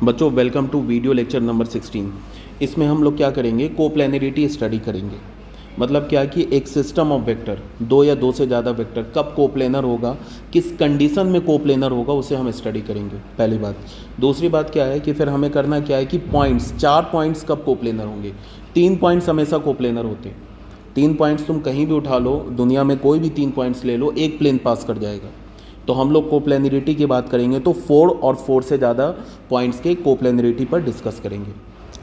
बच्चों welcome to video lecture number 16। इसमें हम लोग क्या करेंगे, कोप्लेनरिटी स्टडी करेंगे। मतलब क्या कि एक सिस्टम ऑफ वेक्टर, दो या दो से ज़्यादा वेक्टर कब कोप्लेनर होगा, किस कंडीशन में कोप्लेनर होगा, उसे हम स्टडी करेंगे, पहली बात। दूसरी बात क्या है कि फिर हमें करना क्या है कि पॉइंट्स, 4 पॉइंट्स कब कोप्लेनर होंगे। 3 पॉइंट्स हमेशा कोप्लेनर होते हैं। 3 पॉइंट्स तुम कहीं भी उठा लो, दुनिया में कोई भी 3 पॉइंट्स ले लो, एक प्लेन पास कर जाएगा। तो हम लोग कोप्लेनरिटी की बात करेंगे तो 4 और 4 से ज़्यादा पॉइंट्स के कोप्लेनरिटी पर डिस्कस करेंगे।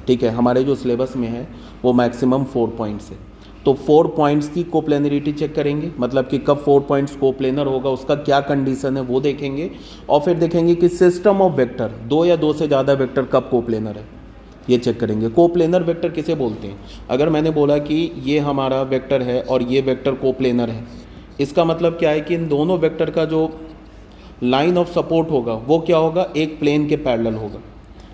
ठीक है, हमारे जो सिलेबस में है वो मैक्सिमम 4 पॉइंट्स है। तो 4 पॉइंट्स की कोप्लेनरिटी चेक करेंगे, मतलब कि कब 4 पॉइंट्स कोप्लेनर होगा, उसका क्या कंडीशन है वो देखेंगे। और फिर देखेंगे कि सिस्टम ऑफ वेक्टर, दो या दो से ज़्यादा वेक्टर कब कोप्लेनर है, ये चेक करेंगे। कोप्लेनर वेक्टर किसे बोलते हैं? अगर मैंने बोला कि ये हमारा वेक्टर है और ये वेक्टर कोप्लेनर है, इसका मतलब क्या है कि इन दोनों वेक्टर का जो लाइन ऑफ सपोर्ट होगा वो क्या होगा, एक प्लेन के पैरेलल होगा।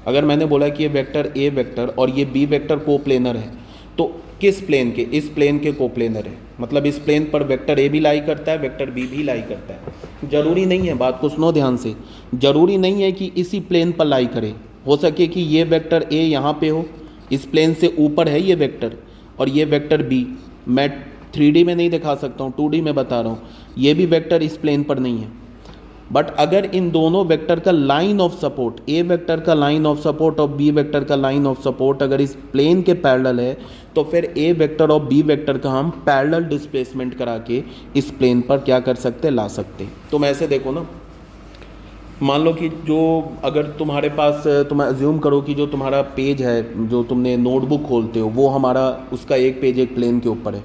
अगर मैंने बोला कि ये वेक्टर ए वेक्टर और ये बी वेक्टर कोप्लेनर है, तो किस प्लेन के? इस प्लेन के कोप्लेनर है। मतलब इस प्लेन पर वेक्टर ए भी लाई करता है, वेक्टर बी भी लाई करता है। जरूरी नहीं है, बात को सुनो ध्यान से, जरूरी नहीं है कि इसी प्लेन पर लाई करे। हो सके कि ये वेक्टर ए यहाँ पे हो, इस प्लेन से ऊपर है ये वेक्टर, और ये वेक्टर बी मैं 3D में नहीं दिखा सकता हूँ, 2D में बता रहा हूँ, ये भी वेक्टर इस प्लेन पर नहीं है। बट अगर इन दोनों वेक्टर का line of support, A vector का लाइन ऑफ सपोर्ट और बी वेक्टर का लाइन ऑफ सपोर्ट अगर इस प्लेन के पैरेलल है, तो फिर ए वेक्टर और बी वेक्टर का हम पैरेलल डिस्प्लेसमेंट करा के इस प्लेन पर क्या कर सकते, ला सकते। तुम ऐसे देखो ना, मान लो कि जो अगर तुम्हारे पास, तुम अज्यूम करो कि जो तुम्हारा पेज है, जो तुमने नोटबुक खोलते हो, वो हमारा, उसका एक पेज एक प्लेन के ऊपर है।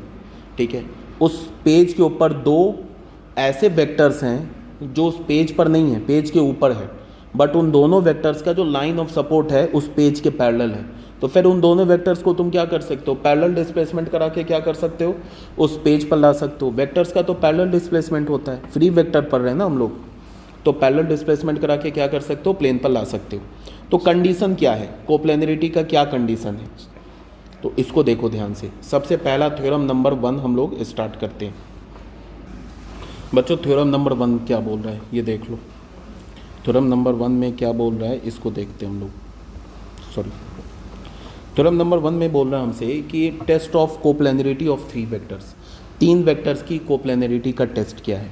ठीक है, उस पेज के ऊपर दो ऐसे वेक्टर्स हैं जो उस पेज पर नहीं है, पेज के ऊपर है, बट उन दोनों वेक्टर्स का जो लाइन ऑफ सपोर्ट है उस पेज के पैरेलल है। तो फिर उन दोनों वेक्टर्स को तुम क्या कर सकते हो, पैरेलल डिस्प्लेसमेंट करा के क्या कर सकते हो, उस पेज पर ला सकते हो। वेक्टर्स का तो पैरेलल डिस्प्लेसमेंट होता है, फ्री वेक्टर पढ़ रहे हैं ना हम लोग, तो पैरेलल डिस्प्लेसमेंट करा के क्या कर सकते हो, प्लेन पर ला सकते हो। तो कंडीशन क्या है, कोप्लेनरिटी का क्या कंडीशन है, तो इसको देखो ध्यान से। सबसे पहला थ्योरम नंबर 1 हम लोग स्टार्ट करते हैं। बच्चों थ्योरम नंबर 1 क्या बोल रहा है ये देख लो। थ्योरम नंबर 1 में क्या बोल रहा है इसको देखते हैं हम लोग। सॉरी, थ्योरम नंबर 1 में बोल रहा है हमसे कि test of coplanarity of 3 vectors, 3 vectors की कोप्लेनरिटी का टेस्ट क्या है।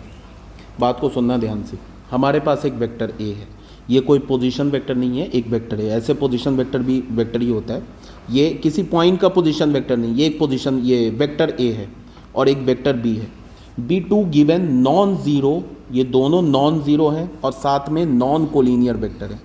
बात को सुनना ध्यान से। हमारे पास एक वेक्टर ए है, ये कोई पोजीशन वेक्टर नहीं है, एक वेक्टर है। ऐसे पोजीशन वेक्टर भी वेक्टर ही होता है, ये किसी पॉइंट का पोजीशन वेक्टर नहीं, ये एक पोजीशन, ये वेक्टर ए है और एक वेक्टर बी है। B2 गिवन नॉन ज़ीरो, ये दोनों नॉन ज़ीरो हैं और साथ में नॉन कोलिनियर वेक्टर है।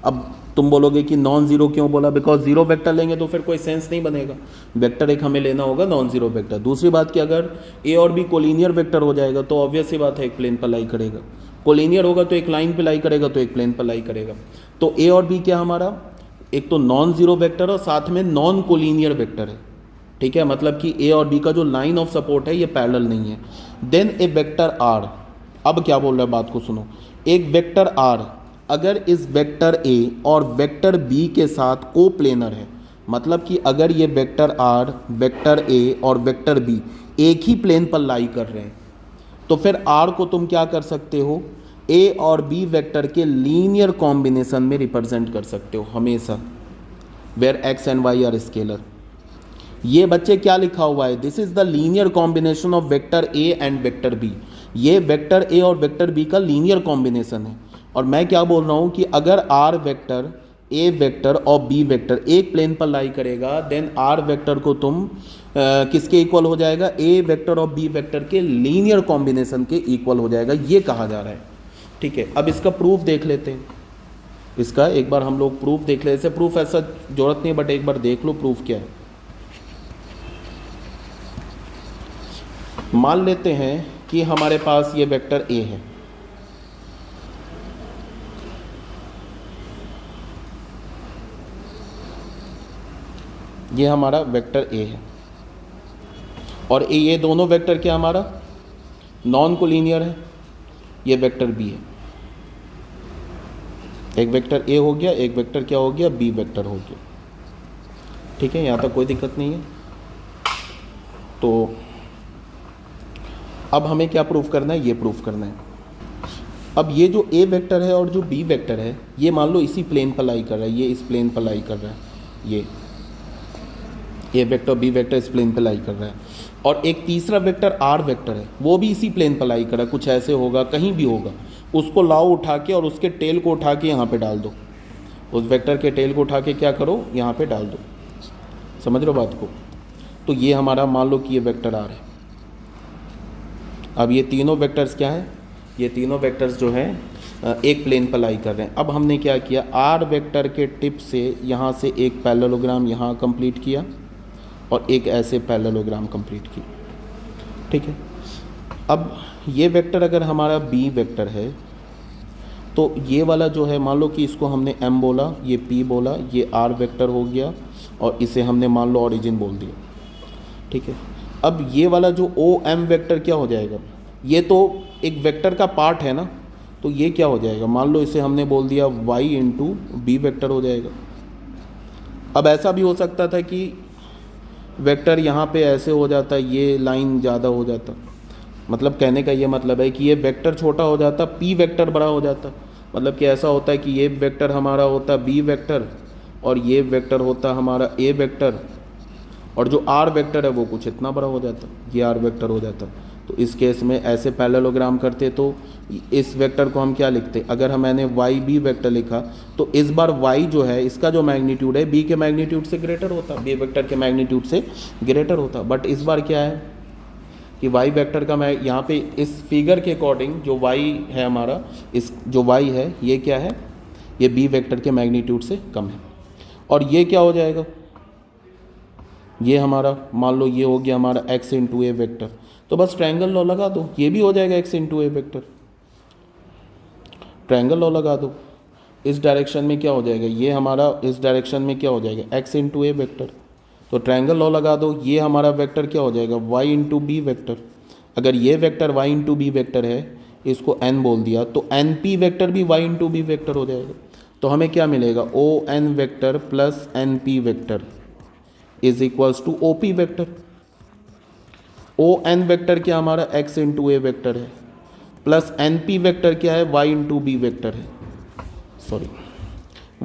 अब तुम बोलोगे कि नॉन ज़ीरो क्यों बोला, बिकॉज ज़ीरो वेक्टर लेंगे तो फिर कोई सेंस नहीं बनेगा, वेक्टर एक हमें लेना होगा नॉन ज़ीरो वेक्टर। दूसरी बात कि अगर ए और बी कोलिनियर वेक्टर हो जाएगा तो ऑब्वियस सी बात है एक प्लेन पर लाई करेगा, कोलिनियर होगा तो एक लाइन पर लाई करेगा, तो एक प्लेन पर लाई करेगा। तो ए और बी क्या हमारा, एक तो नॉन ज़ीरो वेक्टर और साथ में नॉन कोलिनियर वेक्टर है। ठीक है, मतलब कि ए और बी का जो लाइन ऑफ सपोर्ट है ये पैरेलल नहीं है। देन ए वेक्टर आर, अब क्या बोल रहा है बात को सुनो। एक वेक्टर आर अगर इस वेक्टर ए और वेक्टर बी के साथ कोप्लेनर है, मतलब कि अगर ये वेक्टर आर, वेक्टर ए और वेक्टर बी एक ही प्लेन पर लाई कर रहे हैं, तो फिर आर को तुम क्या कर सकते हो, ए और बी वेक्टर के लीनियर कॉम्बिनेशन में रिप्रेजेंट कर सकते हो हमेशा, where x and y are scalar. ये बच्चे क्या लिखा हुआ है, this is the linear combination of vector A and vector B. ये वेक्टर ए और वेक्टर बी का लीनियर कॉम्बिनेशन है। और मैं क्या बोल रहा हूँ कि अगर आर वेक्टर, ए वेक्टर और बी वेक्टर एक प्लेन पर लाई करेगा, देन आर वेक्टर को तुम किसके इक्वल हो जाएगा, ए वेक्टर और बी वेक्टर के लीनियर कॉम्बिनेशन के इक्वल हो जाएगा, ये कहा जा रहा है। ठीक है, अब इसका प्रूफ देख लेते हैं। इसका एक बार हम लोग प्रूफ देख लेते हैं। प्रूफ ऐसा जरूरत नहीं, बट एक बार देख लो प्रूफ क्या है। मान लेते हैं कि हमारे पास ये वेक्टर ए है, ये हमारा वेक्टर ए है, और ये दोनों वेक्टर क्या हमारा नॉन कोलिनियर है, ये वेक्टर बी है। एक वेक्टर ए हो गया, एक वेक्टर क्या हो गया, बी वेक्टर हो गया। ठीक है, यहाँ तक कोई दिक्कत नहीं है। तो अब हमें क्या प्रूफ करना है, ये प्रूफ करना है। अब ये जो ए वेक्टर है और जो बी वेक्टर है, ये मान लो इसी प्लेन पर लाई कर रहा है, ये इस प्लेन पर लाई कर रहा है, ये ए वेक्टर बी वेक्टर इस प्लेन पर लाई कर रहा है, और एक तीसरा वेक्टर आर वेक्टर है, वो भी इसी प्लेन पर लाई कर रहा है, कुछ ऐसे होगा, कहीं भी होगा, उसको लाओ उठा के और उसके टेल को उठा के यहाँ पे डाल दो, उस वेक्टर के टेल को उठा के क्या करो, यहाँ पे डाल दो। समझ रहे हो बात को? तो ये हमारा मान लो कि ये वेक्टर आर है। अब ये तीनों वेक्टर्स क्या है, ये तीनों वेक्टर्स जो है एक प्लेन पर लाई कर रहे हैं। अब हमने क्या किया, आर वेक्टर के टिप से यहाँ से एक पैरेललोग्राम यहाँ कंप्लीट किया और एक ऐसे पैरेललोग्राम कंप्लीट किया, ठीक है। अब ये वेक्टर अगर हमारा बी वेक्टर है तो ये वाला जो है, मान लो कि इसको हमने m बोला, ये p बोला, ये r वेक्टर हो गया और इसे हमने मान लो ओरिजिन बोल दिया, ठीक है। अब ये वाला जो ओ m वेक्टर क्या हो जाएगा, ये तो एक वेक्टर का पार्ट है ना, तो ये क्या हो जाएगा, मान लो इसे हमने बोल दिया y इंटू बी वेक्टर हो जाएगा। अब ऐसा भी हो सकता था कि वेक्टर यहाँ पे ऐसे हो जाता, ये लाइन ज़्यादा हो जाता, मतलब कहने का ये मतलब है कि ये वेक्टर छोटा हो जाता, p वेक्टर बड़ा हो जाता। मतलब कि ऐसा होता है कि ये वेक्टर हमारा होता b वेक्टर और ये वेक्टर होता हमारा a वेक्टर, और जो r वेक्टर है वो कुछ इतना बड़ा हो जाता, ये r वेक्टर हो जाता। तो इस केस में ऐसे पैरेललोग्राम करते तो इस वेक्टर को हम क्या लिखते, अगर मैंने वाई बी वेक्टर लिखा तो इस बार y जो है इसका जो मैग्नीट्यूड है b के मैग्नीट्यूड से ग्रेटर होता, b वेक्टर के मैग्नीट्यूड से ग्रेटर होता। बट इस बार क्या है कि y वेक्टर का मैं यहाँ पे इस फिगर के अकॉर्डिंग जो y है हमारा, इस जो y है ये क्या है, ये b वेक्टर के मैग्नीट्यूड से कम है। और ये क्या हो जाएगा, ये हमारा मान लो ये हो गया हमारा x इंटू ए वेक्टर, तो बस ट्रायंगल लॉ लगा दो, ये भी हो जाएगा x into A vector, triangle law लगा दो। इस डायरेक्शन में क्या हो जाएगा, ये हमारा इस डायरेक्शन में क्या हो जाएगा x इंटू ए वेक्टर, तो ट्रायंगल लॉ लगा दो, ये हमारा वेक्टर क्या हो जाएगा y इंटू बी वेक्टर। अगर ये vector y into B vector है, इसको n बोल दिया, तो एन पी वेक्टर भी y इंटू बी वेक्टर हो जाएगा। तो हमें क्या मिलेगा, O N vector plus N P vector is equals to O P vector. O N vector क्या हमारा x इंटू ए वेक्टर है, प्लस एन पी वेक्टर क्या है, y इंटू बी वेक्टर है, sorry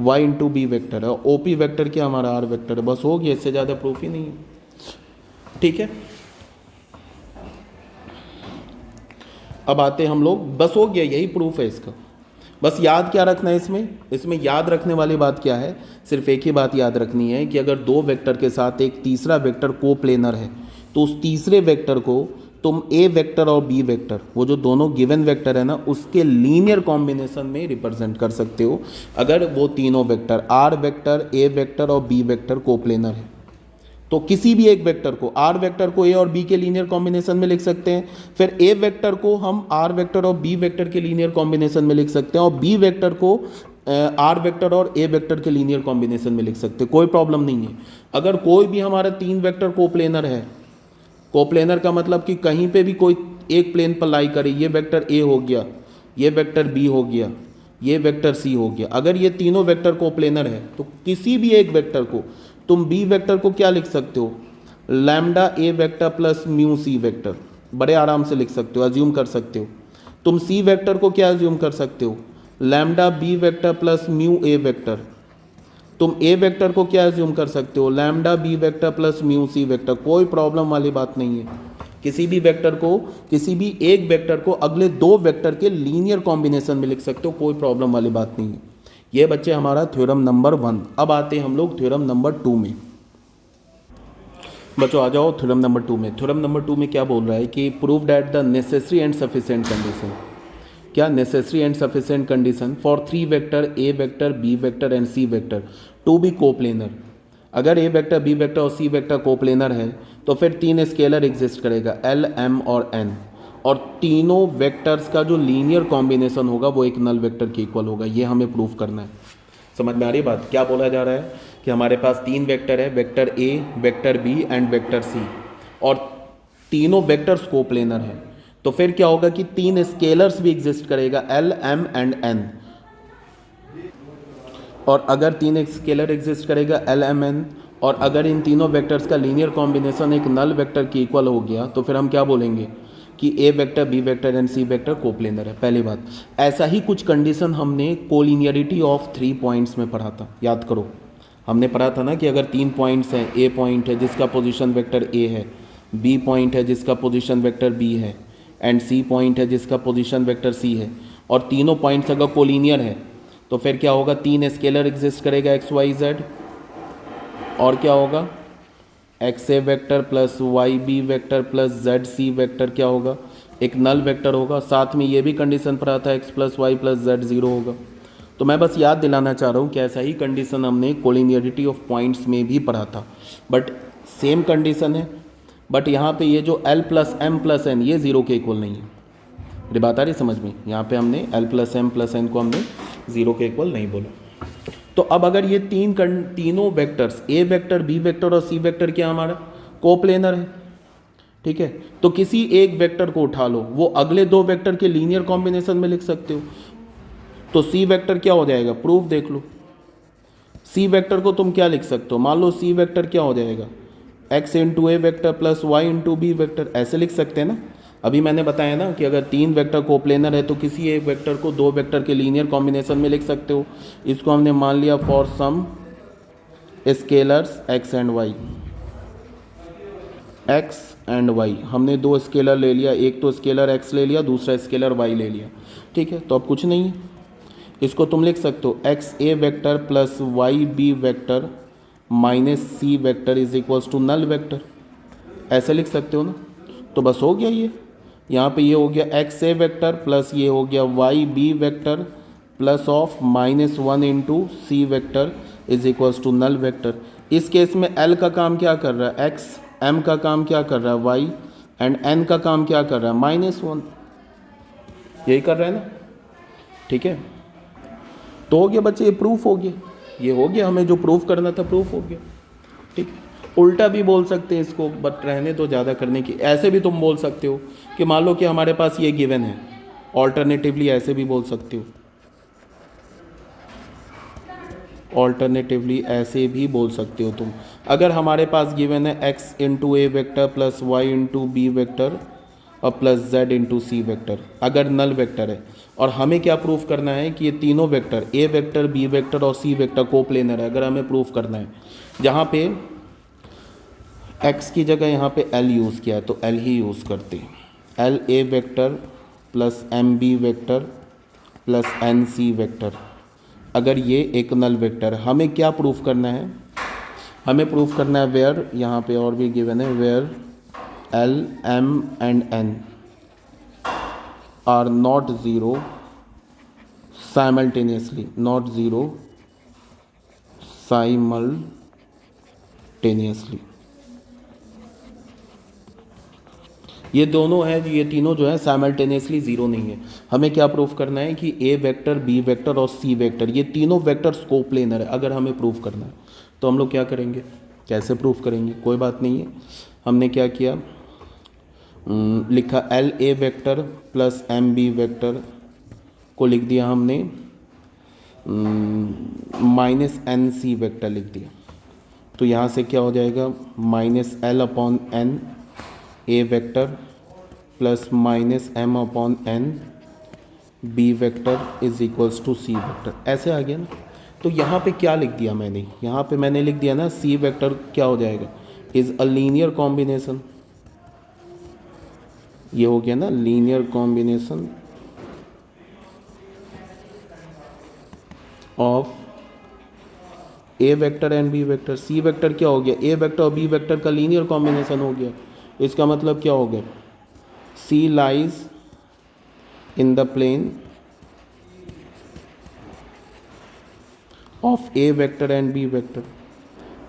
y into B vector है, ओ P vector क्या हमारा r vector है। बस हो गया, इससे ज़्यादा प्रूफ ही नहीं है, ठीक है। अब आते हम लोग, बस हो गया, यही प्रूफ है इसका। बस याद क्या रखना है इसमें याद रखने वाली बात क्या है, सिर्फ एक ही बात याद रखनी है कि अगर दो वेक्टर के साथ एक तीसरा वेक्टर कोप्लेनर है तो उस तीसरे वेक्टर को तुम ए वेक्टर और बी वेक्टर, वो जो दोनों गिवन वेक्टर है ना, उसके लीनियर कॉम्बिनेशन में रिप्रेजेंट कर सकते हो। अगर वो तीनों vector R vector, A vector और बी वेक्टर कोप्लेनर है, तो किसी भी एक वेक्टर को, आर वेक्टर को ए और बी के लीनियर कॉम्बिनेशन में लिख सकते हैं, फिर ए वेक्टर को हम आर वेक्टर और बी वेक्टर के लीनियर कॉम्बिनेशन में लिख सकते हैं, और बी वेक्टर को आर वेक्टर और ए वेक्टर के लीनियर कॉम्बिनेशन में लिख सकते हैं, कोई प्रॉब्लम नहीं है। अगर कोई भी हमारा तीन वेक्टर कोप्लेनर है, कोप्लेनर का मतलब कि कहीं पे भी कोई एक प्लेन पर लाई करे, ये वेक्टर ए हो गया, ये वेक्टर बी हो गया, ये वेक्टर सी हो गया, अगर ये तीनों वेक्टर कोप्लेनर है तो किसी भी एक वेक्टर को तुम बी वेक्टर को क्या लिख सकते हो, lambda A vector plus mu C vector, बड़े आराम से लिख सकते हो, अज्यूम कर सकते हो। तुम सी वेक्टर को क्या अज्यूम कर सकते हो, lambda B vector plus mu A vector. तुम ए वेक्टर को क्या अज्यूम कर सकते हो, lambda B vector plus mu C vector. कोई प्रॉब्लम वाली बात नहीं है, किसी भी वेक्टर को, किसी भी एक वेक्टर को अगले दो वेक्टर के लीनियर कॉम्बिनेशन में लिख सकते हो, कोई प्रॉब्लम वाली बात नहीं है। ये बच्चे हमारा थ्योरम नंबर 1। अब आते हैं हम लोग थ्योरम नंबर 2 में। बच्चों आ जाओ थ्योरम नंबर 2 में। थ्योरम नंबर 2 में क्या बोल रहा है कि prove that the necessary and sufficient condition, क्या necessary and sufficient condition for 3 vector A vector B vector and C vector to be coplanar. अगर ए वेक्टर बी वेक्टर और सी वेक्टर कोप्लेनर है तो फिर 3 स्केलर एग्जिस्ट करेगा, L M और N, और तीनों वेक्टर्स का जो लीनियर कॉम्बिनेशन होगा वो एक नल वेक्टर के इक्वल होगा। ये हमें प्रूफ करना है। समझ में आ रही बात? क्या बोला जा रहा है कि हमारे पास 3 वेक्टर है, vector A, vector B and vector C, और तीनों वेक्टर्स कोप्लेनर हैं, तो फिर क्या होगा कि 3 स्केलर्स भी एग्जिस्ट करेगा, एल एम एंड एन। और अगर 3 स्केलर एग्जिस्ट करेगा, एल एम एन, और अगर इन तीनों वेक्टर्स का लीनियर कॉम्बिनेशन एक नल वेक्टर के इक्वल हो गया तो फिर हम क्या बोलेंगे कि A vector B vector and C vector coplanar है, पहली बात। ऐसा ही कुछ कंडीशन हमने कोलिनियरिटी ऑफ 3 पॉइंट्स में पढ़ा था, याद करो। हमने पढ़ा था ना कि अगर 3 पॉइंट्स हैं, ए पॉइंट है जिसका पोजीशन वेक्टर ए है, बी पॉइंट है जिसका पोजीशन वेक्टर बी है, एंड सी पॉइंट है जिसका पोजीशन वेक्टर सी है, और तीनों पॉइंट्स अगर कोलिनियर है तो फिर क्या होगा, 3 स्केलर एग्जिस्ट करेगा एक्स वाई जेड, और क्या होगा, X A vector plus Y B vector plus Z C vector क्या होगा, एक नल वेक्टर होगा। साथ में ये भी कंडीशन पर आता है X plus Y plus Z 0 होगा। तो मैं बस याद दिलाना चाह रहा हूँ कि ऐसा ही कंडीशन हमने कोलिनियरिटी ऑफ पॉइंट्स में भी पढ़ा था, बट सेम कंडीशन है। बट यहाँ पे ये जो L plus M plus N ये 0 के इक्वल नहीं है। मेरी बात आ रही समझ में, यहाँ पे हमने L plus M plus N को हमने 0 के इक्वल नहीं बोला। तो अब अगर ये तीनों vectors A vector B vector और सी वेक्टर क्या हमारा कोप्लेनर है, ठीक है, तो किसी एक वेक्टर को उठा लो, वो अगले 2 वेक्टर के लीनियर कॉम्बिनेशन में लिख सकते हो। तो सी वेक्टर क्या हो जाएगा, प्रूफ देख लो। सी वेक्टर को तुम क्या लिख सकते हो, मान लो सी वेक्टर क्या हो जाएगा, X into A vector plus Y into B vector, ऐसे लिख सकते हैं ना। अभी मैंने बताया ना कि अगर 3 वेक्टर कोप्लेनर है तो किसी एक वेक्टर को 2 वेक्टर के लीनियर कॉम्बिनेशन में लिख सकते हो। इसको हमने मान लिया for some scalars X and Y, X and Y हमने 2 स्केलर ले लिया, एक तो स्केलर एक्स ले लिया, दूसरा स्केलर वाई ले लिया, ठीक है। तो अब कुछ नहीं है, इसको तुम लिख सकते हो X A vector plus Y B vector minus C vector is equals to null vector, ऐसे लिख सकते हो ना। तो बस हो गया ये, यहाँ पे ये हो गया एक्स ए वेक्टर प्लस ये हो गया Y B vector plus of -1 into C vector is equals to null vector. इस केस में एल का काम क्या कर रहा है एक्स, एम का काम क्या कर रहा है वाई, एंड एन का काम क्या कर रहा है -1, यही कर रहा है ना, ठीक है। तो हो गया बच्चे, ये प्रूफ हो गया, ये हो गया, हमें जो प्रूफ करना था प्रूफ हो गया, ठीक है। उल्टा भी बोल सकते हैं इसको, बट रहने तो ज़्यादा करने की। ऐसे भी तुम बोल सकते हो कि मान लो कि हमारे पास ये गिवन है, ऑल्टरनेटिवली ऐसे भी बोल सकते हो, ऑल्टरनेटिवली ऐसे भी बोल सकते हो तुम। अगर हमारे पास गिवन है X into A vector plus Y into B vector और plus Z into C vector, अगर नल वेक्टर है, और हमें क्या प्रूफ करना है कि ये तीनों vector A vector B vector और सी वेक्टर कोप्लेनर है, अगर हमें प्रूफ करना है। जहाँ पे x की जगह यहाँ पे l यूज़ किया है तो l ही यूज़ करते हैं, L A vector plus M B vector plus N C vector, अगर ये एक नल वेक्टर है। हमें क्या प्रूफ करना है, हमें प्रूफ करना है वेयर, यहाँ पे और भी गिवन है, where L M and N are not zero simultaneously, not zero simultaneously. ये दोनों है, ये तीनों जो है साइमल्टेनियसली ज़ीरो नहीं है। हमें क्या प्रूफ करना है कि ए वेक्टर बी वेक्टर और सी वेक्टर ये तीनों वेक्टर्स कोप्लेनर है, अगर हमें प्रूफ करना है। तो हम लोग क्या करेंगे, कैसे प्रूफ करेंगे, कोई बात नहीं है। हमने क्या किया, लिखा L A vector plus M B vector को लिख दिया हमने -n सी वेक्टर लिख दिया। तो यहाँ से क्या हो जाएगा, -l/n A vector plus -m/n B vector is equals to C vector, ऐसे आ गया ना। तो यहाँ पे क्या लिख दिया मैंने, यहाँ पे मैंने लिख दिया ना सी वेक्टर क्या हो जाएगा, इज़ अ लीनियर कॉम्बिनेशन, ये हो गया ना linear combination of A vector and B vector. C vector क्या हो गया, ए वेक्टर और बी वेक्टर का लीनियर कॉम्बिनेशन हो गया। इसका मतलब क्या हो गया, C lies in the plane of A vector and B vector.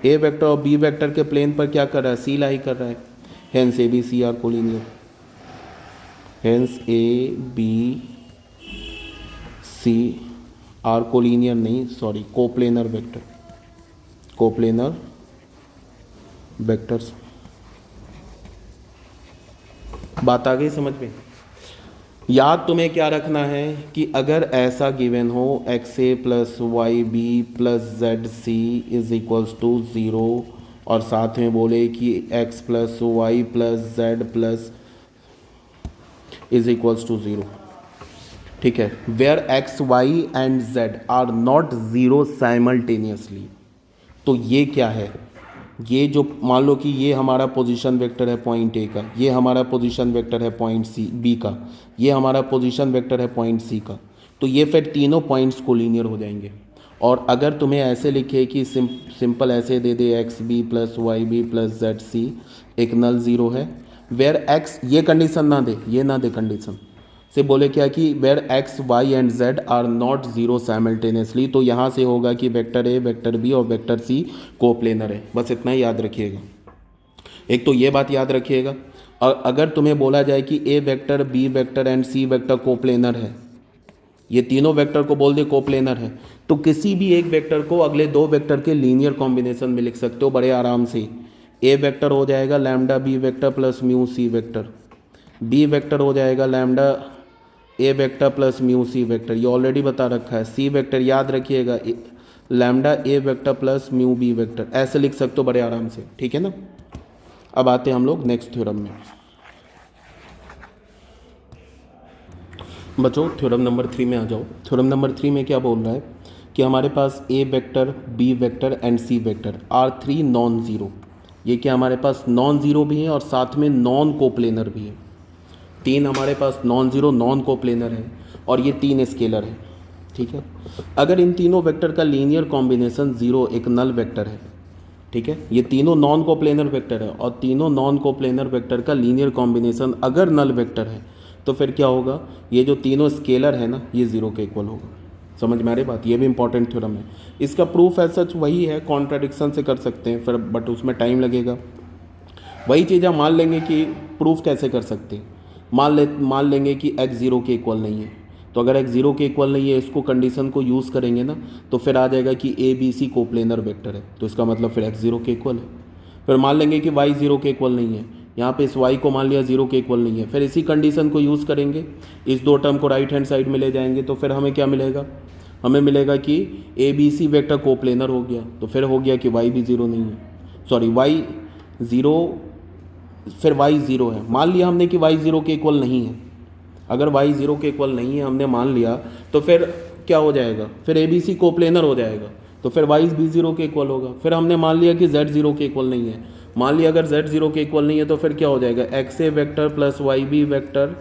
A vector और बी वेक्टर के प्लेन पर क्या कर रहा है, सी लाई कर रहा है, hence A B C are collinear, hence A B C are collinear नहीं, sorry coplanar vector, coplanar vectors. बात आ गई समझ में। याद तुम्हें क्या रखना है कि अगर ऐसा गिवन हो X A plus Y B plus Z C is equals to 0 और साथ में बोले कि X plus Y plus Z plus is equals to 0। ठीक है, where X Y and Z are not zero simultaneously. तो ये क्या है, ये जो मान लो कि ये हमारा पोजीशन वेक्टर है पॉइंट ए का, ये हमारा पोजीशन वेक्टर है पॉइंट सी बी का, ये हमारा पोजीशन वेक्टर है पॉइंट सी का, तो ये फिर तीनों पॉइंट्स कोलिनियर हो जाएंगे। और अगर तुम्हें ऐसे लिखे कि सिंपल ऐसे दे दे X B plus Y B plus Z C एक नल ज़ीरो है, वेयर एक्स, ये कंडीशन ना दे, ये ना दे कंडीशन से, बोले क्या कि where X Y and Z are not zero simultaneously, तो यहाँ से होगा कि वेक्टर ए वेक्टर बी और वेक्टर सी कोप्लेनर है। बस इतना ही याद रखिएगा। एक तो ये बात याद रखिएगा, और अगर तुम्हें बोला जाए कि A vector B vector and C vector coplanar है, ये तीनों वेक्टर को बोल दे कोप्लेनर है, तो किसी भी एक वेक्टर को अगले दो वेक्टर के लीनियर कॉम्बिनेशन में लिख सकते हो बड़े आराम से। ए वेक्टर हो जाएगा lambda B vector plus mu C vector, B vector हो जाएगा lambda A vector plus mu C vector, ये ऑलरेडी बता रखा है। सी वेक्टर याद रखिएगा lambda A vector plus mu B vector, ऐसे लिख सकते हो बड़े आराम से। ठीक है ना। अब आते हैं हम लोग नेक्स्ट थ्योरम में। बच्चों थ्योरम नंबर 3 में आ जाओ। थ्योरम नंबर 3 में क्या बोल रहा है कि हमारे पास A vector B vector and C vector are three non zero. ये क्या हमारे पास नॉन ज़ीरो भी है और साथ में नॉन कोप्लेनर भी है। तीन हमारे पास नॉन ज़ीरो नॉन कोप्लेनर है और ये तीन स्केलर है। ठीक है, अगर इन तीनों वेक्टर का लीनियर कॉम्बिनेशन ज़ीरो एक नल वेक्टर है, ठीक है, ये तीनों नॉन कोप्लेनर वेक्टर है और तीनों नॉन कोप्लेनर वेक्टर का लीनियर कॉम्बिनेशन अगर नल वेक्टर है, तो फिर क्या होगा, ये जो तीनों स्केलर है ना, ये ज़ीरो के इक्वल होगा। समझ में आ रही बात, ये भी इंपॉर्टेंट थ्योरम है। इसका प्रूफ एज सच वही है, कॉन्ट्राडिक्शन से कर सकते हैं फिर, बट उसमें टाइम लगेगा। वही चीज़ हम मान लेंगे कि प्रूफ कैसे कर सकते हैं। मान लेंगे कि x ज़ीरो के इक्वल नहीं है, तो अगर x ज़ीरो के इक्वल नहीं है, इसको कंडीशन को यूज़ करेंगे ना, तो फिर आ जाएगा कि A B C coplanar vector है, तो इसका मतलब फिर x ज़ीरो के इक्वल है। फिर मान लेंगे कि y ज़ीरो के इक्वल नहीं है, यहाँ पे इस y को मान लिया ज़ीरो के इक्वल नहीं है, फिर इसी कंडीशन को यूज़ करेंगे, इस दो टर्म को राइट हैंड साइड में ले जाएंगे, तो फिर हमें क्या मिलेगा, हमें मिलेगा कि A B C vector coplanar हो गया, तो फिर हो गया कि y भी ज़ीरो नहीं है, सॉरी y ज़ीरो, फिर y ज़ीरो है। मान लिया हमने कि y ज़ीरो के इक्वल नहीं है, अगर y ज़ीरो के इक्वल नहीं है हमने मान लिया, तो फिर क्या हो जाएगा, फिर ए बी सी कोप्लेनर हो जाएगा, तो फिर y भी ज़ीरो के इक्वल होगा। फिर हमने मान लिया कि z ज़ीरो के इक्वल नहीं है, मान लिया अगर z ज़ीरो के इक्वल नहीं है, तो फिर क्या हो जाएगा, X A vector plus Y B vector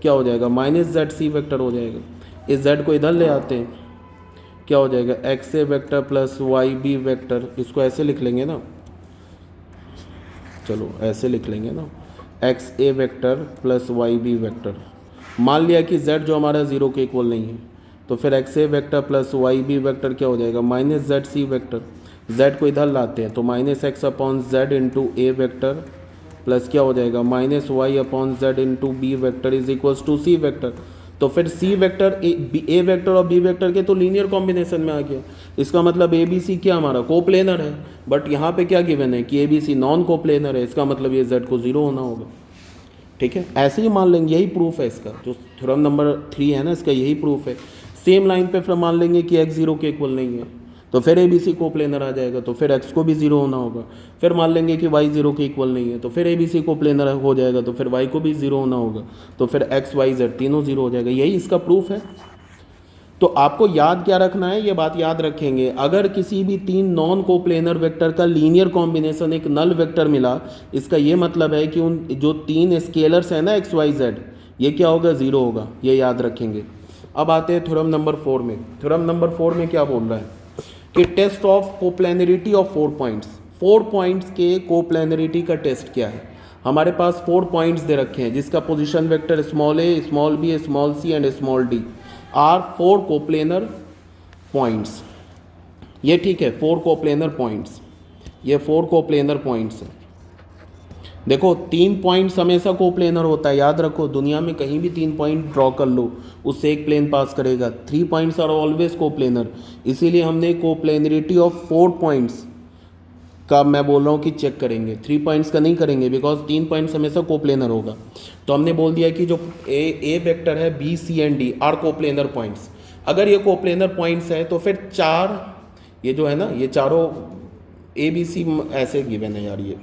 क्या हो जाएगा, माइनस जेड सी वेक्टर हो जाएगा। इस z को इधर ले आते हैं, क्या हो जाएगा, X A vector plus Y B vector, इसको ऐसे लिख लेंगे ना, चलो ऐसे लिख लेंगे ना, X A vector plus Y B vector. मान लिया कि z जो हमारा ज़ीरो के इक्वल नहीं है, तो फिर X A vector plus Y B vector क्या हो जाएगा, minus Z C vector. z को इधर लाते हैं, तो minus X upon Z into A vector plus क्या हो जाएगा, minus Y upon Z into B vector is equals to C vector. तो फिर सी वेक्टर ए वेक्टर और बी वेक्टर के तो लीनियर कॉम्बिनेशन में आ गया। इसका मतलब ए बी सी क्या हमारा कोप्लेनर है, बट यहाँ पे क्या गिवन है कि A B C non coplanar है, इसका मतलब ये z को ज़ीरो होना होगा। ठीक है, ऐसे ही मान लेंगे, यही प्रूफ है इसका, जो थ्योरम नंबर 3 है ना, इसका यही प्रूफ है। सेम लाइन पे फिर मान लेंगे कि x ज़ीरो के इक्वल नहीं है, तो फिर ए बी सी कोप्लेनर आ जाएगा, तो फिर x को भी ज़ीरो होना होगा। फिर मान लेंगे कि y ज़ीरो के इक्वल नहीं है, तो फिर ए बी सी कोप्लेनर हो जाएगा, तो फिर y को भी ज़ीरो होना होगा, तो फिर x y z तीनों ज़ीरो हो जाएगा। यही इसका प्रूफ है। तो आपको याद क्या रखना है, ये बात याद रखेंगे, अगर किसी भी तीन नॉन कोप्लेनर वेक्टर का लीनियर कॉम्बिनेशन एक नल वेक्टर मिला, इसका ये मतलब है कि उन जो तीन स्केलर्स हैं ना x y z, ये क्या होगा, ज़ीरो होगा, ये याद रखेंगे। अब आते हैं थ्योरम नंबर 4 में। थ्योरम नंबर 4 में क्या बोल रहा है कि test of coplanarity of 4 points, 4 points के कोप्लेनरिटी का टेस्ट क्या है। हमारे पास 4 पॉइंट्स दे रखे हैं, जिसका position vector small A small B small C and small D are 4 coplanar points. ये ठीक है, 4 कोप्लेनर पॉइंट्स, ये 4 कोप्लेनर पॉइंट्स हैं। देखो 3 पॉइंट्स हमेशा कोप्लेनर होता है, याद रखो, दुनिया में कहीं भी 3 पॉइंट ड्रॉ कर लो, उससे एक प्लेन पास करेगा। 3 पॉइंट्स आर ऑलवेज कोप्लेनर, इसीलिए हमने कोप्लेनरिटी ऑफ 4 पॉइंट्स का मैं बोल रहा हूँ कि चेक करेंगे, 3 पॉइंट्स का नहीं करेंगे, बिकॉज 3 पॉइंट्स हमेशा कोप्लेनर होगा। तो हमने बोल दिया कि जो ए वेक्टर है B C and D are coplanar points. अगर ये कोप्लेनर पॉइंट्स है तो फिर 4 ये जो है ना, ये चारों ए बी सी ऐसे गिवन है यार। ये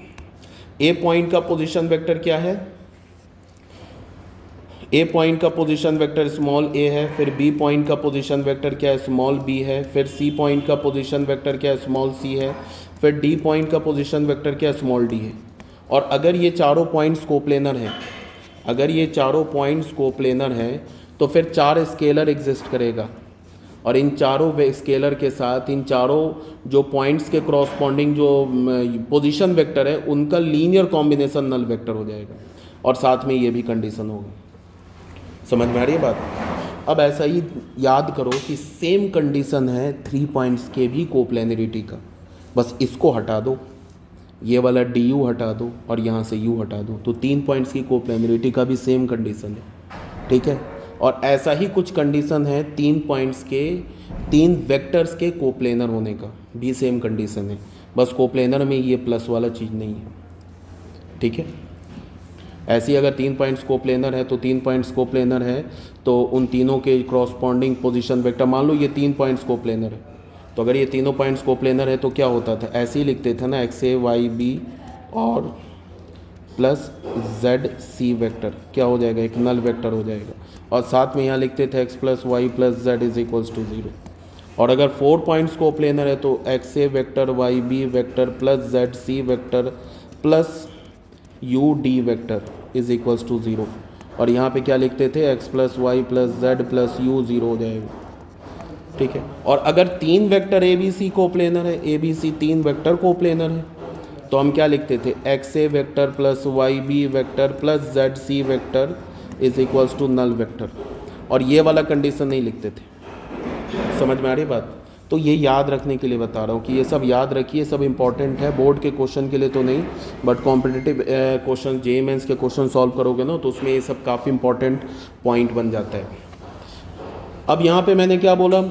ए पॉइंट का पोजीशन वेक्टर क्या है, ए पॉइंट का पोजीशन वेक्टर स्मॉल ए है, फिर बी पॉइंट का पोजीशन वेक्टर क्या है, स्मॉल बी है, फिर सी पॉइंट का पोजीशन वेक्टर क्या है, स्मॉल सी है, फिर डी पॉइंट का पोजीशन वेक्टर क्या है, स्मॉल डी है। और अगर ये चारों पॉइंट्स कोप्लेनर हैं, अगर ये चारों पॉइंट्स कोप्लेनर हैं तो फिर 4 स्केलर एग्जिस्ट करेगा, और इन चारों स्केलर के साथ इन चारों जो पॉइंट्स के क्रॉसपॉन्डिंग जो पोजीशन वेक्टर है उनका लीनियर कॉम्बिनेशन नल वेक्टर हो जाएगा, और साथ में ये भी कंडीशन होगी। समझ में आ रही है बात। अब ऐसा ही याद करो कि सेम कंडीशन है 3 पॉइंट्स के भी कोप्लेनरिटी का, बस इसको हटा दो, ये वाला डी यू हटा दो और यहाँ से यू हटा दो, तो 3 पॉइंट्स की कोप्लेनरिटी का भी सेम कंडीशन है, ठीक है। और ऐसा ही कुछ कंडीशन है 3 पॉइंट्स के 3 वेक्टर्स के कोप्लेनर होने का भी सेम कंडीशन है, बस कोप्लेनर में ये प्लस वाला चीज़ नहीं है, ठीक है। ऐसी अगर 3 पॉइंट्स कोप्लेनर है तो 3 पॉइंट्स कोप्लेनर है तो उन तीनों के क्रॉसपॉन्डिंग पोजीशन वेक्टर, मान लो ये 3 पॉइंट्स कोप्लेनर है, तो अगर ये तीनों पॉइंट्स कोप्लेनर है तो क्या होता था, ऐसे ही लिखते थे ना, एक्स ए वाई बी और प्लस जेड सी वेक्टर क्या हो जाएगा, एक नल वेक्टर हो जाएगा, और साथ में यहाँ लिखते थे X plus Y plus Z is equals to 0। और अगर 4 पॉइंट्स कोप्लेनर है तो X A vector Y B vector plus Z C vector plus U D vector is equals to 0, और यहाँ पे क्या लिखते थे, X plus Y plus Z plus U 0 हो जाएगा, ठीक है। और अगर 3 vector A B C coplanar है, A B C 3 vector coplanar है, तो हम क्या लिखते थे, X A vector plus Y B vector plus Z C vector is equals to null vector, और ये वाला कंडीशन नहीं लिखते थे। समझ में आ रही बात। तो ये याद रखने के लिए बता रहा हूँ कि ये सब याद रखिए, सब इंपॉर्टेंट है, बोर्ड के क्वेश्चन के लिए तो नहीं, but competitive question JEE mains के क्वेश्चन सॉल्व करोगे ना तो उसमें ये सब काफ़ी इंपॉर्टेंट पॉइंट बन जाता है। अब यहाँ पे मैंने क्या बोला,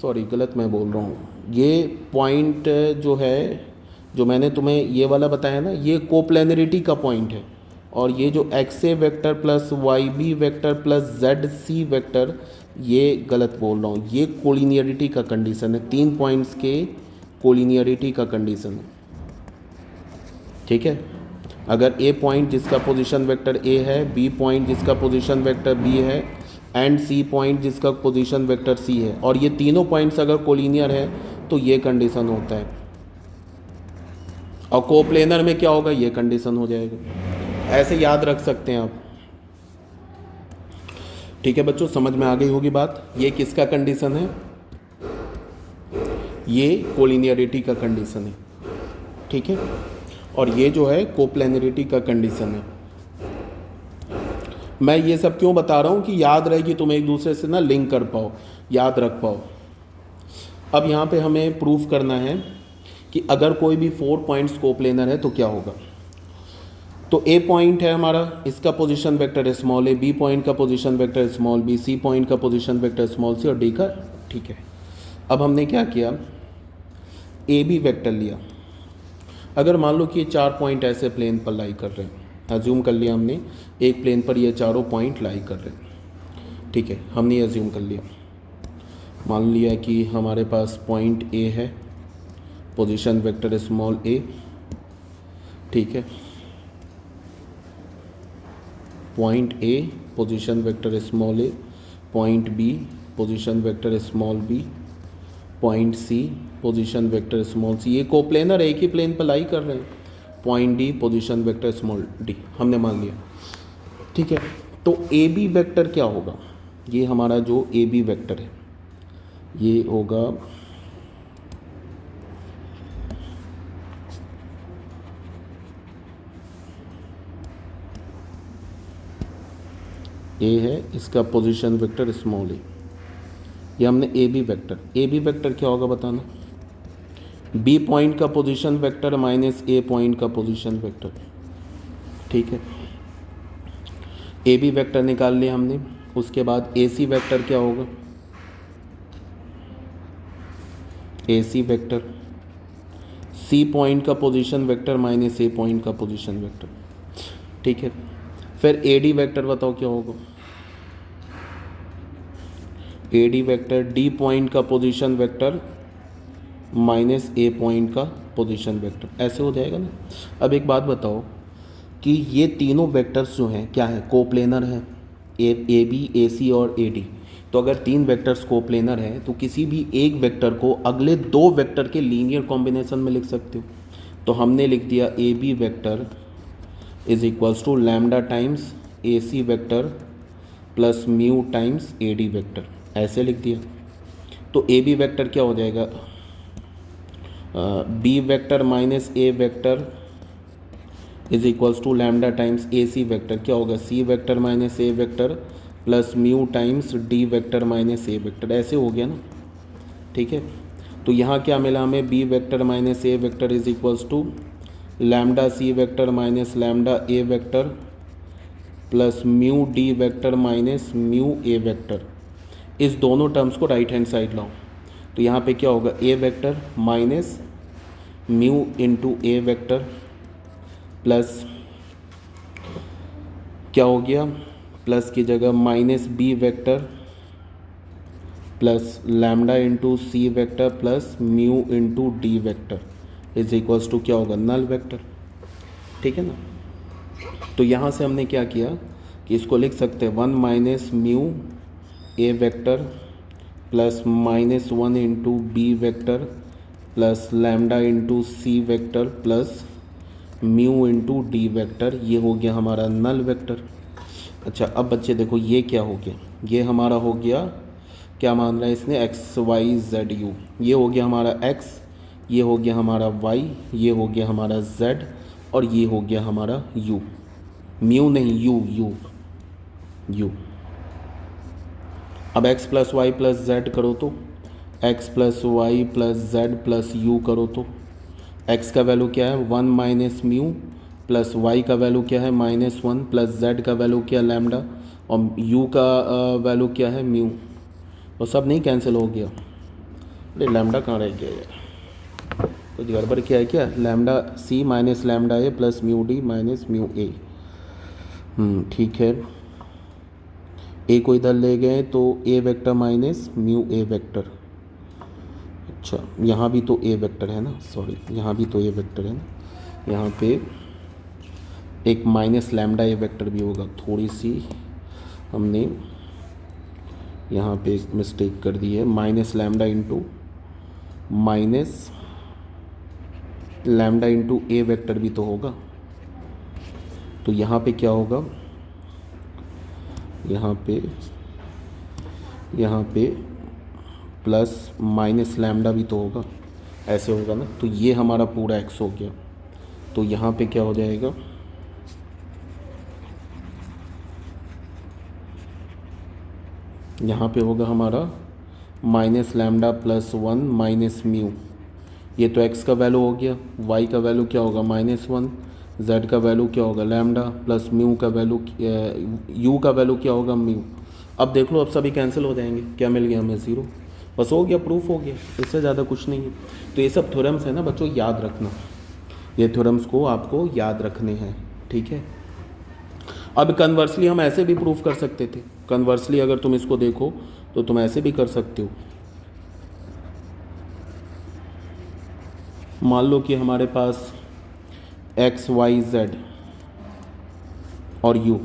सॉरी गलत मैं बोल रहा हूँ, ये पॉइंट जो है जो मैंने तुम्हें ये वाला बताया ना, ये कोप्लेनरिटी का पॉइंट है, और ये जो X A vector plus Y B vector plus Z C vector, ये गलत बोल रहा हूँ, ये कोलिनियरिटी का कंडीशन है, 3 पॉइंट्स के कोलिनियरिटी का कंडीशन है, ठीक है। अगर ए पॉइंट जिसका पोजीशन वेक्टर ए है, बी पॉइंट जिसका पोजीशन वेक्टर बी है, एंड सी पॉइंट जिसका पोजीशन वेक्टर सी है, और ये तीनों पॉइंट्स अगर कोलिनियर है तो ये कंडीशन होता है, और कोप्लेनर में क्या होगा, ये कंडीशन हो जाएगा। ऐसे याद रख सकते हैं आप, ठीक है बच्चों, समझ में आ गई होगी बात। ये किसका कंडीशन है, ये कोलिनियरिटी का कंडीशन है, ठीक है, और ये जो है कोप्लेनरिटी का कंडीशन है। मैं ये सब क्यों बता रहा हूँ कि याद रहे कि तुम एक दूसरे से ना लिंक कर पाओ, याद रख पाओ। अब यहाँ पे हमें प्रूफ करना है कि अगर कोई भी 4 पॉइंट्स कोप्लेनर है तो क्या होगा। तो ए पॉइंट है हमारा, इसका पोजीशन वेक्टर है स्मॉल ए, बी पॉइंट का पोजीशन वेक्टर है स्मॉल बी, सी पॉइंट का पोजीशन वेक्टर स्मॉल सी, और डी का, ठीक है। अब हमने क्या किया, ए बी वेक्टर लिया। अगर मान लो कि ये 4 पॉइंट ऐसे प्लेन पर लाई कर रहे हैं, अज्यूम कर लिया हमने एक प्लेन पर ये चारों पॉइंट लाई कर रहे हैं, ठीक है, हमने अज्यूम कर लिया। मान लिया कि हमारे पास पॉइंट ए है, पोजीशन वेक्टर स्मॉल ए, ठीक है, point A position vector small a, point B position vector small b, point C position vector small c, ये कोप्लेनर एक ही प्लेन पर लाई कर रहे हैं, point D position vector small D, हमने मान लिया, ठीक है। तो ए बी वेक्टर क्या होगा, ये हमारा जो ए बी वेक्टर है ये होगा ए है, इसका पोजीशन वेक्टर स्मॉल ए, ये हमने ए बी वेक्टर क्या होगा बताना, बी पॉइंट का पोजीशन वेक्टर माइनस ए पॉइंट का पोजीशन वेक्टर, ठीक है। ए बी वेक्टर निकाल लिया हमने, उसके बाद ए सी वेक्टर क्या होगा, ए सी वेक्टर सी पॉइंट का पोजीशन वेक्टर माइनस ए पॉइंट का पोजीशन वेक्टर, ठीक है। फिर ए डी वेक्टर बताओ क्या होगा, ए डी वेक्टर डी पॉइंट का पोजीशन वेक्टर माइनस ए पॉइंट का पोजीशन वेक्टर, ऐसे हो जाएगा ना। अब एक बात बताओ कि ये तीनों वेक्टर्स जो हैं क्या है, कोप्लेनर हैं, ए बी ए सी और ए डी। तो अगर 3 वेक्टर्स कोप्लेनर हैं तो किसी भी एक वेक्टर को अगले 2 वेक्टर के लीनियर कॉम्बिनेशन में लिख सकते हो। तो हमने लिख दिया A B vector is equals to lambda times A C vector plus mu times A D vector, ऐसे लिख दिया। तो ए बी वेक्टर क्या हो जाएगा, B vector minus A vector is equals to lambda times A C vector, क्या होगा, C vector minus A vector plus mu times D vector minus A vector, ऐसे हो गया ना, ठीक है। तो यहाँ क्या मिला हमें, B vector minus A vector is equals to lambda C vector minus lambda A vector plus mu D vector minus mu A vector. इस दोनों टर्म्स को राइट हैंड साइड लाओ। तो यहाँ पे क्या होगा, A vector minus mu into A vector plus क्या हो गया, प्लस की जगह minus B vector plus lambda into C vector plus mu into D vector is equals to क्या होगा, नल वेक्टर, ठीक है ना। तो यहाँ से हमने क्या किया कि इसको लिख सकते हैं 1 minus mu A vector plus minus 1 into B vector plus lambda into C vector plus mu into D vector, ये हो गया हमारा नल वेक्टर। अच्छा अब बच्चे देखो ये क्या हो गया, ये हमारा हो गया, क्या मान रहा है इसने, एक्स वाई जेड यू, ये हो गया हमारा एक्स, ये हो गया हमारा वाई, ये हो गया हमारा जेड और ये हो गया हमारा यू, म्यू नहीं यू, यू यू। अब x plus Y plus Z करो तो x plus Y plus Z plus U करो तो x का वैल्यू क्या है 1 माइनस म्यू प्लस y का वैल्यू क्या है -1 प्लस z का वैल्यू क्या है लैम्डा और u का वैल्यू क्या है म्यू। और सब नहीं कैंसिल हो गया, अरे लैम्डा कहाँ रह गया यार, कुछ गड़बड़ किया है क्या, lambda c minus lambda A plus mu D minus mu A, ठीक है। ए को इधर ले गए तो A vector minus mu A vector, अच्छा यहाँ भी तो ए वेक्टर है ना, सॉरी यहाँ भी तो ए वेक्टर है ना, यहाँ पे एक माइनस लैम्डा ए वेक्टर भी होगा, थोड़ी सी हमने यहाँ पे एक मिस्टेक कर दी है, minus lambda into minus lambda into A vector भी तो होगा। तो यहाँ पे क्या होगा, यहाँ पे प्लस माइनस लैम्डा भी तो होगा, ऐसे होगा ना। तो ये हमारा पूरा एक्स हो गया, तो यहाँ पे क्या हो जाएगा, यहाँ पे होगा हमारा minus lambda plus 1 minus mu, ये तो x का वैल्यू हो गया, y का वैल्यू क्या होगा -1, z का वैल्यू क्या होगा लैम्डा प्लस म्यू का वैल्यू u का वैल्यू क्या होगा म्यू। अब देख लो अब सभी कैंसिल हो जाएंगे, क्या मिल गया हमें 0, बस हो गया, प्रूफ हो गया, इससे ज़्यादा कुछ नहीं है। तो ये सब थ्योरम्स है ना बच्चों, याद रखना, ये थ्योरम्स को आपको याद रखने हैं, ठीक है। अब कन्वर्सली हम ऐसे भी प्रूफ कर सकते थे, कन्वर्सली अगर तुम इसको देखो तो तुम ऐसे भी कर सकते हो। मान लो कि हमारे पास x y z और u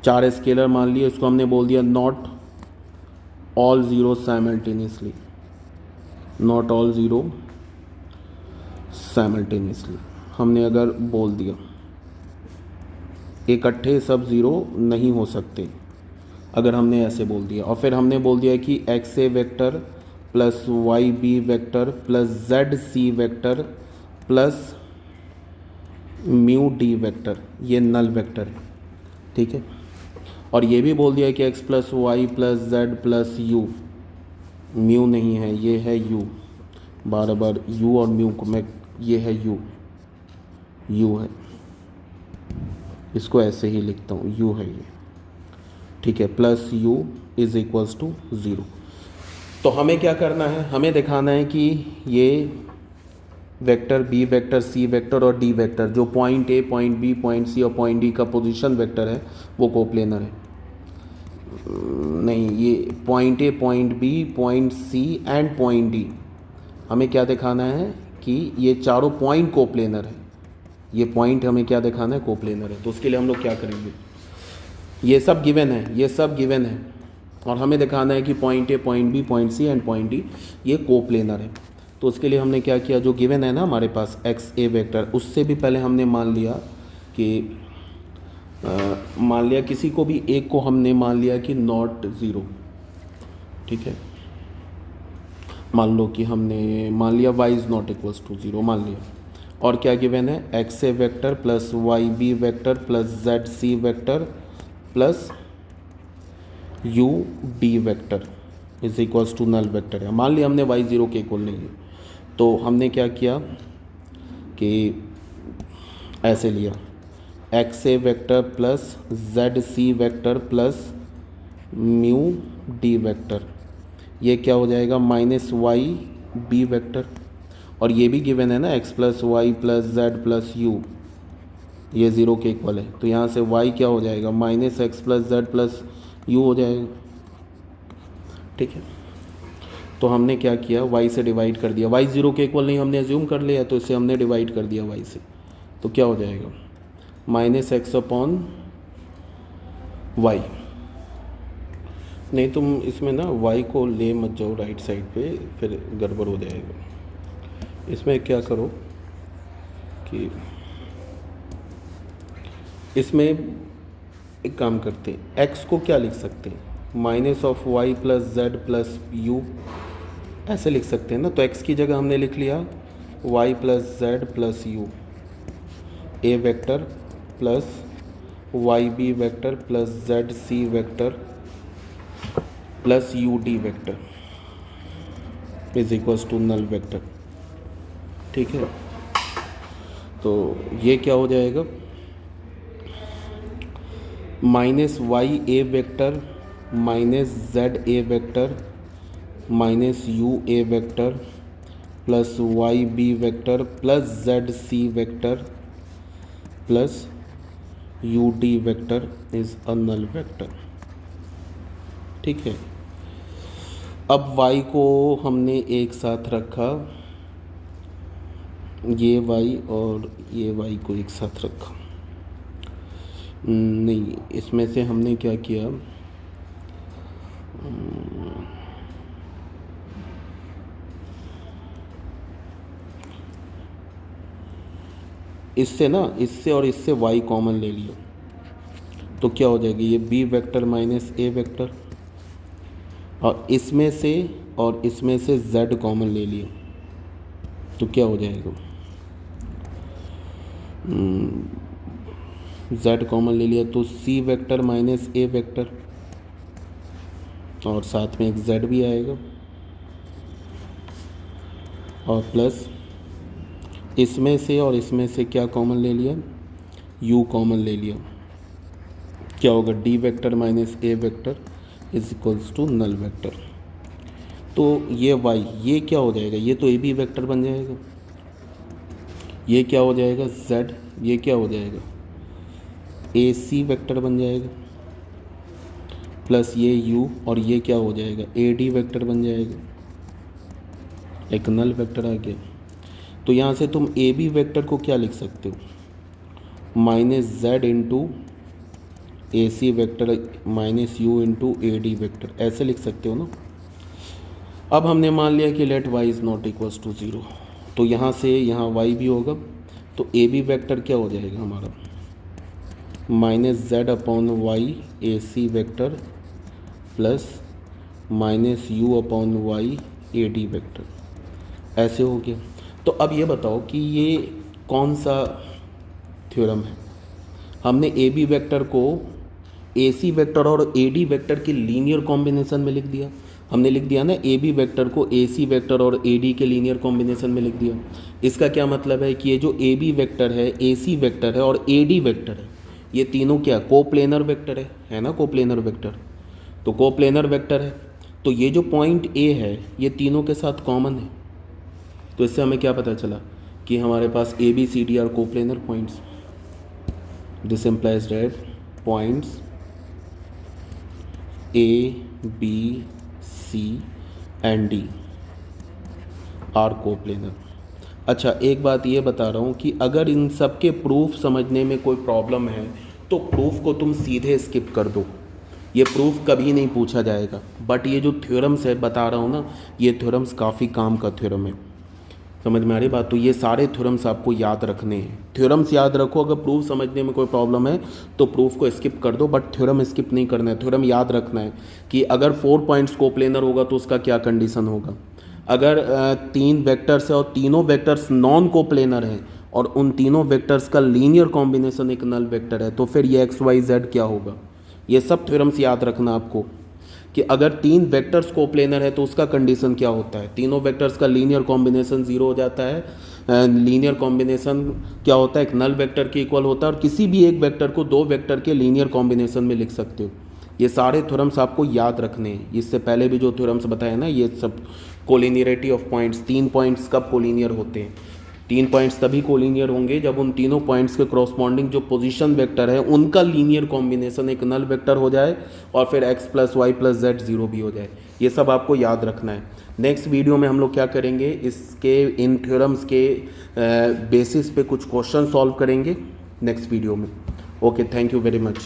4 स्केलर मान लिए, इसको हमने बोल दिया not all zero simultaneously, not all zero simultaneously हमने अगर बोल दिया, इकट्ठे सब ज़ीरो नहीं हो सकते, अगर हमने ऐसे बोल दिया। और फिर हमने बोल दिया कि X A vector plus Y B vector plus Z C vector plus mu D vector ये नल वेक्टर है, ठीक है। और ये भी बोल दिया कि X plus Y plus Z plus U, mu नहीं है, ये है यू, बार बार यू और म्यू को मैं, ये है यू है, इसको ऐसे ही लिखता हूँ, यू है ये, ठीक है, plus U is equals to 0। तो हमें क्या करना है, हमें दिखाना है कि ये vector B vector C vector और डी वेक्टर जो point A point B point C और पॉइंट डी का पोजीशन वेक्टर है वो कोप्लेनर है। नहीं, ये point A point B point C and point D, हमें क्या दिखाना है कि ये चारों पॉइंट कोप्लेनर है, ये पॉइंट हमें क्या दिखाना है, कोप्लेनर है। तो उसके लिए हम लोग क्या करेंगे, ये सब गिवन है, ये सब गिवन है, और हमें दिखाना है कि point A, point B, point C and point D ये कोप्लेनर है। तो उसके लिए हमने क्या किया, जो गिवन है ना हमारे पास एक्स ए वेक्टर, उससे भी पहले हमने मान लिया कि मान लिया किसी को भी एक को हमने मान लिया कि नॉट ज़ीरो, ठीक है। मान लो कि हमने मान लिया y is not equals to zero मान लिया, और क्या गिवन है, X A vector plus Y B vector plus Z C vector plus U D vector is equals to null vector है। मान लिया हमने y ज़ीरो के इक्वल नहीं है, तो हमने क्या किया कि ऐसे लिया X A vector plus Z C vector plus mu D vector, ये क्या हो जाएगा माइनस वाई बी वेक्टर, और ये भी गिवन है ना X plus Y plus Z plus U, ये ज़ीरो के इक्वल है, तो यहाँ से y क्या हो जाएगा minus X plus Z plus U हो जाएगा, ठीक है। तो हमने क्या किया, y से डिवाइड कर दिया, y ज़ीरो के इक्वल नहीं हमने एज्यूम कर लिया, तो इसे हमने डिवाइड कर दिया y से, तो क्या हो जाएगा माइनस एक्स अपॉन वाई। नहीं तुम इसमें ना y को ले मत जाओ राइट साइड पे, फिर गड़बड़ हो जाएगा। इसमें क्या करो कि इसमें एक काम करते हैं, x को क्या लिख सकते हैं, minus of Y plus Z plus U, ऐसे लिख सकते हैं ना। तो x की जगह हमने लिख लिया y plus Z plus U, A vector plus Y B vector plus Z C vector plus U D vector is equals to null vector, ठीक है। तो ये क्या हो जाएगा, minus Y A vector minus Z A vector minus U A vector plus Y B vector plus Z C vector plus U D vector is a null vector, ठीक है। अब y को हमने एक साथ रखा, ये y और ये y को एक साथ रखा, नहीं इसमें से हमने क्या किया, इससे ना, इससे और इससे y कॉमन ले लिया, तो क्या हो जाएगी, ये b vector minus a vector, और इसमें से और इसमें से z कॉमन ले लिया, तो क्या हो जाएगा, z कॉमन ले लिया तो c vector minus a vector, और साथ में एक z भी आएगा, और प्लस इसमें से और इसमें से क्या कॉमन ले लिया, u कॉमन ले लिया, क्या होगा d vector minus a vector is equals to null vector. तो ये y ये क्या हो जाएगा, ये तो ए बी वेक्टर बन जाएगा, ये क्या हो जाएगा z, ये क्या हो जाएगा ए सी वेक्टर बन जाएगा, प्लस ये u और ये क्या हो जाएगा ए डी वेक्टर बन जाएगा, एक नल वेक्टर आ गया। तो यहाँ से तुम ए बी वेक्टर को क्या लिख सकते हो, minus Z into A C vector minus U into A D vector, ऐसे लिख सकते हो ना। अब हमने मान लिया कि let y is not equals to zero, तो यहाँ से यहाँ y भी होगा, तो ए बी वेक्टर क्या हो जाएगा हमारा minus Z upon Y A C vector plus minus U upon Y A D vector, ऐसे हो गया। तो अब ये बताओ कि ये कौन सा थ्योरम है, हमने ए बी वेक्टर को ए सी वेक्टर और ए डी वेक्टर के लीनियर कॉम्बिनेशन में लिख दिया, हमने लिख दिया ना ए बी वेक्टर को ए सी वेक्टर और ए डी के लीनियर कॉम्बिनेशन में लिख दिया। इसका क्या मतलब है कि ये जो ए बी वेक्टर है, ए सी वेक्टर है और ए डी वेक्टर है, ये तीनों क्या कोप्लेनर वेक्टर है ना, कोप्लेनर वेक्टर, तो कोप्लेनर वेक्टर है, तो ये जो पॉइंट ए है ये तीनों के साथ कॉमन है। तो इससे हमें क्या पता चला कि हमारे पास A B C D are coplanar points, this implies that points A B C and D are coplanar. अच्छा एक बात ये बता रहा हूँ कि अगर इन सब के प्रूफ समझने में कोई प्रॉब्लम है तो प्रूफ को तुम सीधे स्किप कर दो, ये प्रूफ कभी नहीं पूछा जाएगा। बट ये जो थ्योरम्स है बता रहा हूँ ना, ये थ्योरम्स काफ़ी काम का थ्योरम है, समझ में आ रही बात। तो ये सारे थ्योरम्स आपको याद रखने हैं, थ्योरम्स याद रखो। अगर प्रूफ समझने में कोई प्रॉब्लम है तो प्रूफ को स्किप कर दो, बट थ्योरम स्किप नहीं करना है। थ्योरम याद रखना है कि अगर 4 पॉइंट्स कोप्लेनर होगा तो उसका क्या कंडीशन होगा। अगर 3 वेक्टर्स है और तीनों वेक्टर्स नॉन कोप्लेनर हैं और उन तीनों वेक्टर्स का लीनियर कॉम्बिनेशन एक नल वेक्टर है, तो फिर ये XYZ क्या होगा। ये सब थ्योरम्स याद रखना आपको कि अगर 3 वेक्टर्स कोप्लेनर है तो उसका कंडीशन क्या होता है। तीनों वेक्टर्स का लीनियर कॉम्बिनेशन 0 हो जाता है। लीनियर कॉम्बिनेशन क्या होता है, एक नल वेक्टर के इक्वल होता है, और किसी भी एक वेक्टर को 2 वेक्टर के लीनियर कॉम्बिनेशन में लिख सकते हो। ये सारे थ्योरम्स आपको याद रखने हैं। इससे पहले भी जो थ्योरम्स बताए ना, ये सब कोलिनियरिटी ऑफ पॉइंट्स, 3 पॉइंट्स कब कोलिनियर होते हैं। 3 पॉइंट्स तभी कोलिनियर होंगे जब उन तीनों पॉइंट्स के क्रॉसपॉन्डिंग जो पोजीशन वेक्टर है उनका लीनियर कॉम्बिनेशन एक नल वेक्टर हो जाए और फिर x + y + z 0 भी हो जाए। ये सब आपको याद रखना है। नेक्स्ट वीडियो में हम लोग क्या करेंगे, इसके इन थ्योरम्स के बेसिस पे कुछ क्वेश्चन सॉल्व करेंगे नेक्स्ट वीडियो में। Okay, thank you very much.